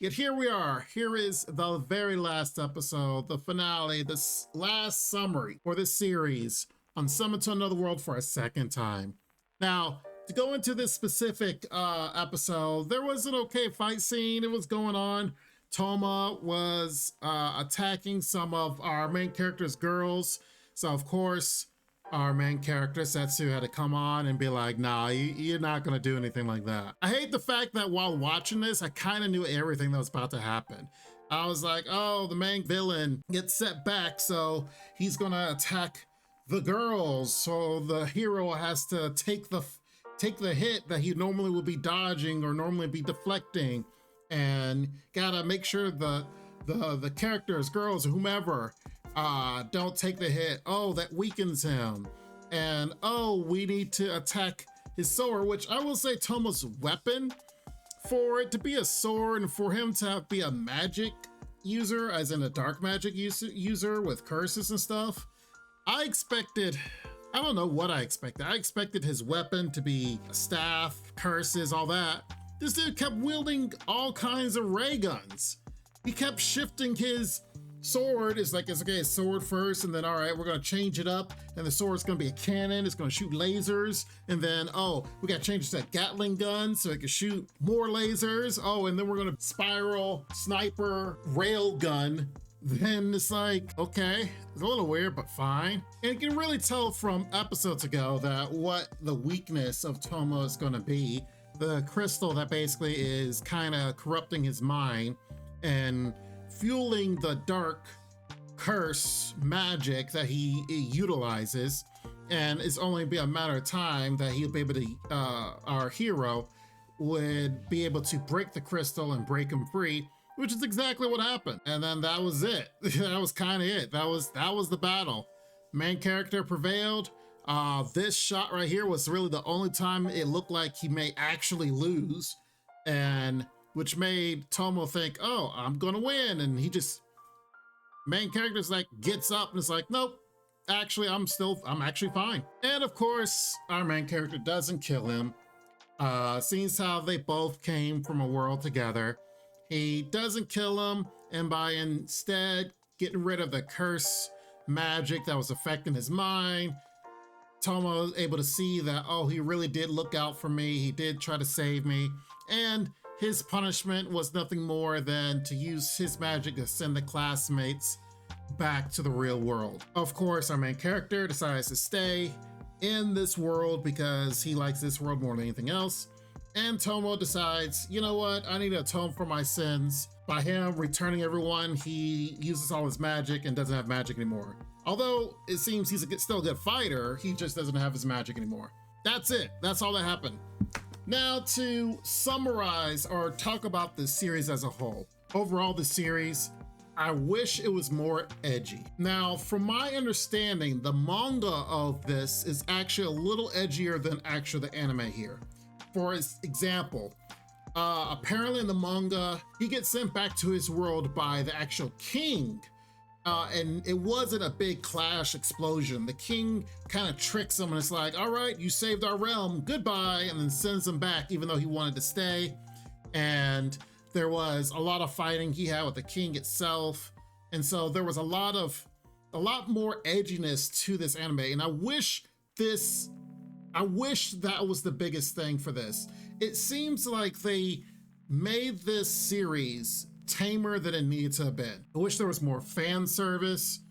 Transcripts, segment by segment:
Yet here we are. Here is the very last episode, the finale, the last summary for this series on Summon to Another World for a second time. Now, to go into this specific episode, there was an okay fight scene. It was going on. Toma was attacking some of our main character's girls. So, of course, our main character, Setsu, had to come on and be like, nah, you're not going to do anything like that. I hate the fact that while watching this, I kind of knew everything that was about to happen. I was like, oh, the main villain gets set back, so he's going to attack the girls. So the hero has to take the hit that he normally would be dodging or normally be deflecting, and gotta make sure the characters, girls, or whomever, don't take the hit. Oh, that weakens him. And oh, we need to attack his sword, which I will say Toma's weapon, for it to be a sword and for him to be a magic user, as in a dark magic user with curses and stuff, I don't know what I expected. I expected his weapon to be a staff, curses, all that. This dude kept wielding all kinds of ray guns. He kept shifting his sword. It's okay, sword first, and then all right, we're gonna change it up, and the sword's gonna be a cannon. It's gonna shoot lasers, and then oh, we gotta change it to a Gatling gun so it can shoot more lasers. Oh, and then we're gonna spiral sniper rail gun. Then it's like, okay, it's a little weird, but fine. And you can really tell from episodes ago that what the weakness of Toma is gonna be. The crystal that basically is kind of corrupting his mind and fueling the dark curse magic that he utilizes, and it's only be a matter of time that he'll be able to, our hero would be able to break the crystal and break him free, which is exactly what happened. And then that was it. That was kind of it. That was the battle. Main character prevailed. This shot right here was really the only time it looked like he may actually lose, and which made Tomo think, oh, I'm gonna win. And he just, main character's like, gets up and it's like, nope, actually, I'm actually fine. And of course, our main character doesn't kill him. Seeing how they both came from a world together, he doesn't kill him, and by instead getting rid of the curse magic that was affecting his mind, Toma was able to see that, oh, he really did look out for me. He did try to save me. And his punishment was nothing more than to use his magic to send the classmates back to the real world. Of course, our main character decides to stay in this world because he likes this world more than anything else. And Tomo decides, you know what? I need to atone for my sins. By him returning everyone, he uses all his magic and doesn't have magic anymore. Although it seems he's still a good fighter, he just doesn't have his magic anymore. That's it. That's all that happened. Now to summarize or talk about the series as a whole. Overall, the series, I wish it was more edgy. Now, from my understanding, the manga of this is actually a little edgier than actually the anime here. For example, apparently in the manga, he gets sent back to his world by the actual king. And it wasn't a big clash explosion. The king kind of tricks him and it's like, all right, you saved our realm, goodbye, and then sends him back even though he wanted to stay. And there was a lot of fighting he had with the king itself. And so there was a lot more edginess to this anime. And I wish that was the biggest thing for this. It seems like they made this series tamer than it needed to have been. I wish there was more fan service.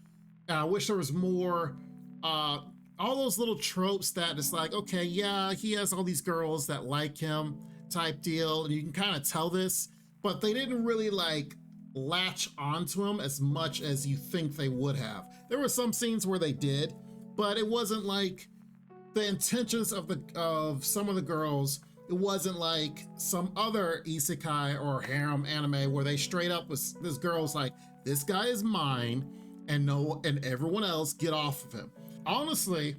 I wish there was more, all those little tropes that it's like, okay, yeah, he has all these girls that like him type deal. And you can kind of tell this, but they didn't really like latch onto him as much as you think they would have. There were some scenes where they did, but it wasn't like the intentions of some of the girls. It wasn't like some other isekai or harem anime where they straight up was this girl's like, this guy is mine, and everyone else get off of him. Honestly,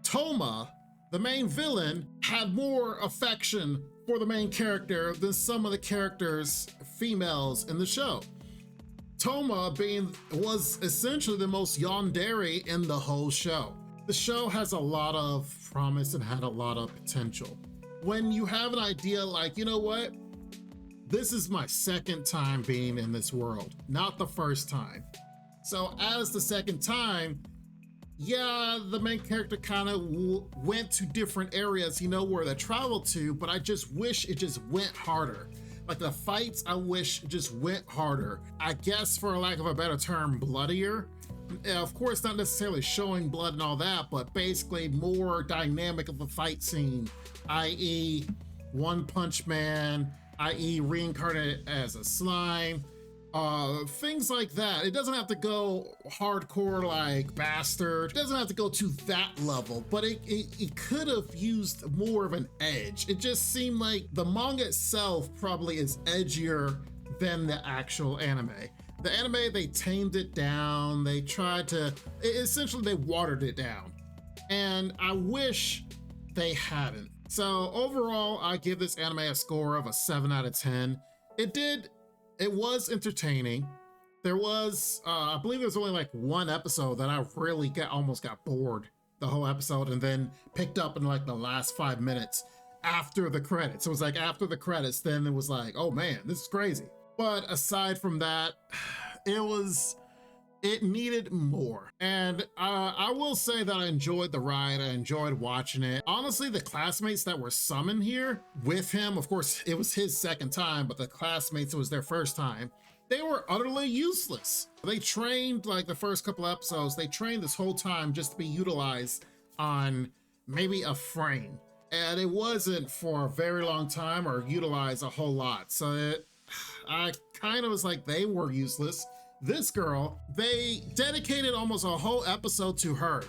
Toma, the main villain, had more affection for the main character than some of the characters, females in the show. Toma was essentially the most yandere in the whole show. The show has a lot of promise and had a lot of potential. When you have an idea like, you know what, This is my second time being in this world, not the first time. So as the second time, yeah, the main character kind of went to different areas, you know, where they traveled to, but I just wish it just went harder. Like the fights, I wish just went harder. I guess, for lack of a better term, bloodier. Of course, not necessarily showing blood and all that, but basically more dynamic of the fight scene, i.e. One Punch Man, i.e. reincarnated as a slime, things like that. It doesn't have to go hardcore like Bastard. It doesn't have to go to that level, but it could have used more of an edge. It just seemed like the manga itself probably is edgier than the actual anime. The anime, they tamed it down. They tried to, essentially they watered it down. And I wish they hadn't. So overall, I give this anime a score of a 7 out of 10. It was entertaining. There was, I believe there was only like one episode that I really almost got bored the whole episode, and then picked up in like the last 5 minutes after the credits. It was like after the credits, then it was like, oh man, this is crazy. But aside from that, it needed more. And I will say that I enjoyed the ride. I enjoyed watching it. Honestly, the classmates that were summoned here with him, of course, it was his second time, but the classmates, it was their first time. They were utterly useless. They trained, like the first couple episodes, they trained this whole time just to be utilized on maybe a frame. And it wasn't for a very long time or utilized a whole lot. So I kind of was like, they were useless. This girl, they dedicated almost a whole episode to her,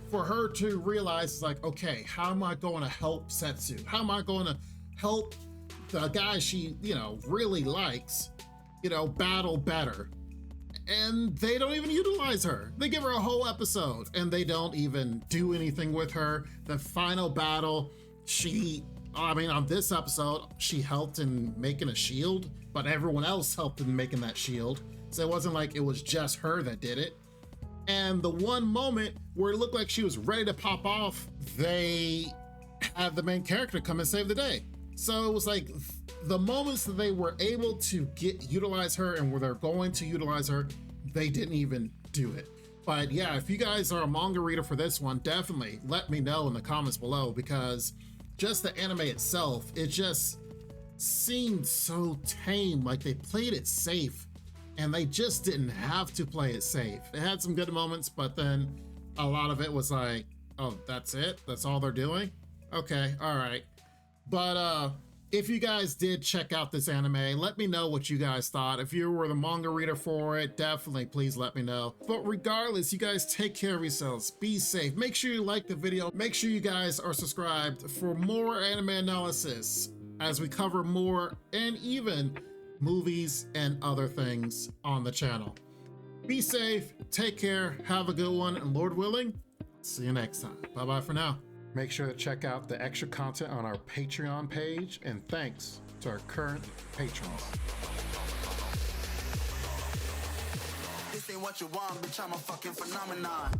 for her to realize, like, okay, how am I going to help Setsu? How am I going to help the guy she, you know, really likes, you know, battle better? And they don't even utilize her. They give her a whole episode and they don't even do anything with her. The final battle, on this episode, she helped in making a shield, but everyone else helped in making that shield. So it wasn't like it was just her that did it. And the one moment where it looked like she was ready to pop off, they had the main character come and save the day. So it was like the moments that they were able to utilize her and where they're going to utilize her, they didn't even do it. But yeah, if you guys are a manga reader for this one, definitely let me know in the comments below, because just the anime itself, it just seemed so tame. Like they played it safe, and they just didn't have to play it safe. It had some good moments, but then a lot of it was like, oh, that's it? That's all they're doing? Okay, all right. But if you guys did check out this anime, let me know what you guys thought. If you were the manga reader for it, definitely please let me know. But regardless, you guys take care of yourselves. Be safe. Make sure you like the video. Make sure you guys are subscribed for more anime analysis as we cover more and even movies and other things on the channel. Be safe, take care, have a good one, and Lord willing, see you next time. Bye-bye for now. Make sure to check out the extra content on our Patreon page, and thanks to our current patrons. This ain't what you want, bitch, I'm a fucking phenomenon.